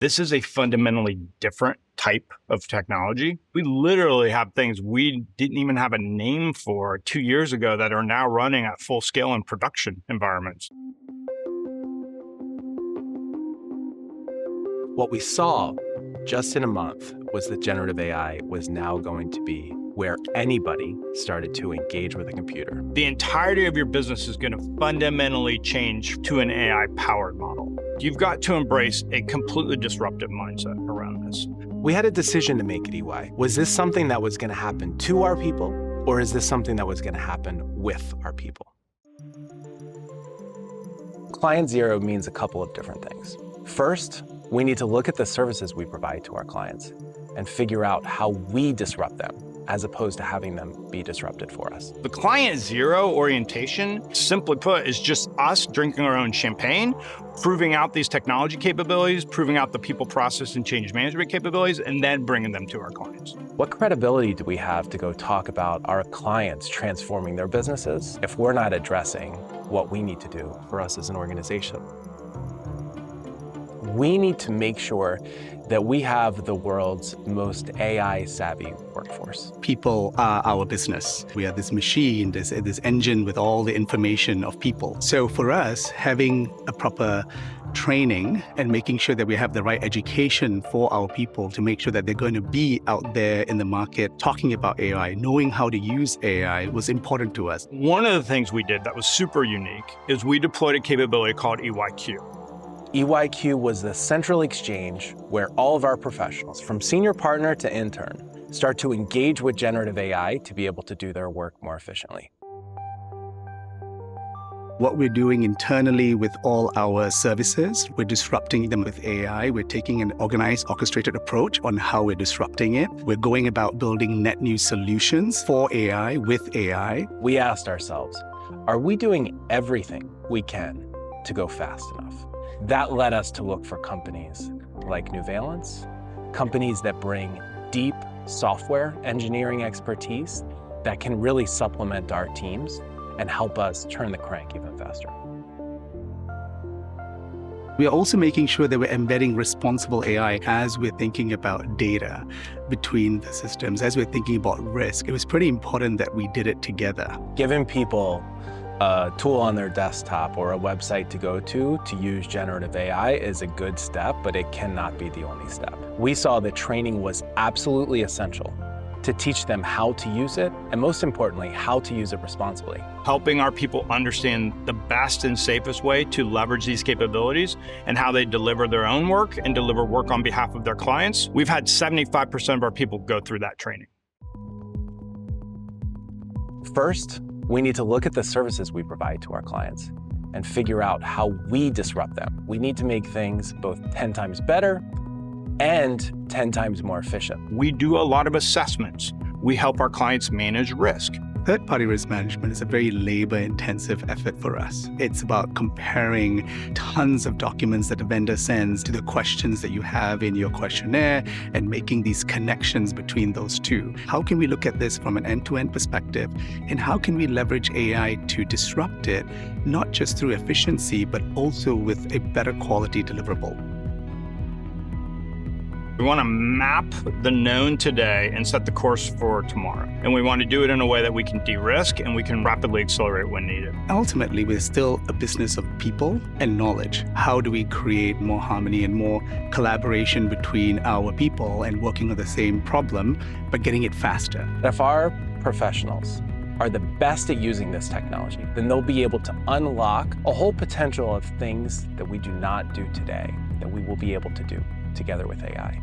This is a fundamentally different type of technology. We literally have things we didn't even have a name for 2 years ago that are now running at full scale in production environments. What we saw just in a month was that generative AI was now going to be where anybody started to engage with a computer. The entirety of your business is going to fundamentally change to an AI-powered model. You've got to embrace a completely disruptive mindset around this. We had a decision to make at EY. Was this something that was going to happen to our people, or is this something that was going to happen with our people? Client zero means a couple of different things. First, we need to look at the services we provide to our clients and figure out how we disrupt them, as opposed to having them be disrupted for us. The client zero orientation, simply put, is just us drinking our own champagne, proving out these technology capabilities, proving out the people, process, and change management capabilities, and then bringing them to our clients. What credibility do we have to go talk about our clients transforming their businesses if we're not addressing what we need to do for us as an organization? We need to make sure that we have the world's most AI-savvy workforce. People are our business. We are this machine, this engine with all the information of people. So for us, having a proper training and making sure that we have the right education for our people to make sure that they're going to be out there in the market talking about AI, knowing how to use AI was important to us. One of the things we did that was super unique is we deployed a capability called EYQ. EYQ was the central exchange where all of our professionals, from senior partner to intern, start to engage with generative AI to be able to do their work more efficiently. What we're doing internally with all our services, we're disrupting them with AI. We're taking an organized, orchestrated approach on how we're disrupting it. We're going about building net new solutions for AI with AI. We asked ourselves, are we doing everything we can to go fast enough? That led us to look for companies like Nuvalence, companies that bring deep software engineering expertise that can really supplement our teams and help us turn the crank even faster. We are also making sure that we're embedding responsible AI as we're thinking about data between the systems, as we're thinking about risk. It was pretty important that we did it together. Giving people a tool on their desktop or a website to go to use generative AI is a good step, but it cannot be the only step. We saw that training was absolutely essential to teach them how to use it, and most importantly, how to use it responsibly. Helping our people understand the best and safest way to leverage these capabilities and how they deliver their own work and deliver work on behalf of their clients. We've had 75% of our people go through that training. First, we need to look at the services we provide to our clients and figure out how we disrupt them. We need to make things both 10 times better and 10 times more efficient. We do a lot of assessments. We help our clients manage risk. Third-party risk management is a very labor-intensive effort for us. It's about comparing tons of documents that a vendor sends to the questions that you have in your questionnaire and making these connections between those two. How can we look at this from an end-to-end perspective, and how can we leverage AI to disrupt it, not just through efficiency, but also with a better quality deliverable? We want to map the known today and set the course for tomorrow. And we want to do it in a way that we can de-risk and we can rapidly accelerate when needed. Ultimately, we're still a business of people and knowledge. How do we create more harmony and more collaboration between our people and working on the same problem, but getting it faster? If our professionals are the best at using this technology, then they'll be able to unlock a whole potential of things that we do not do today that we will be able to do together with AI.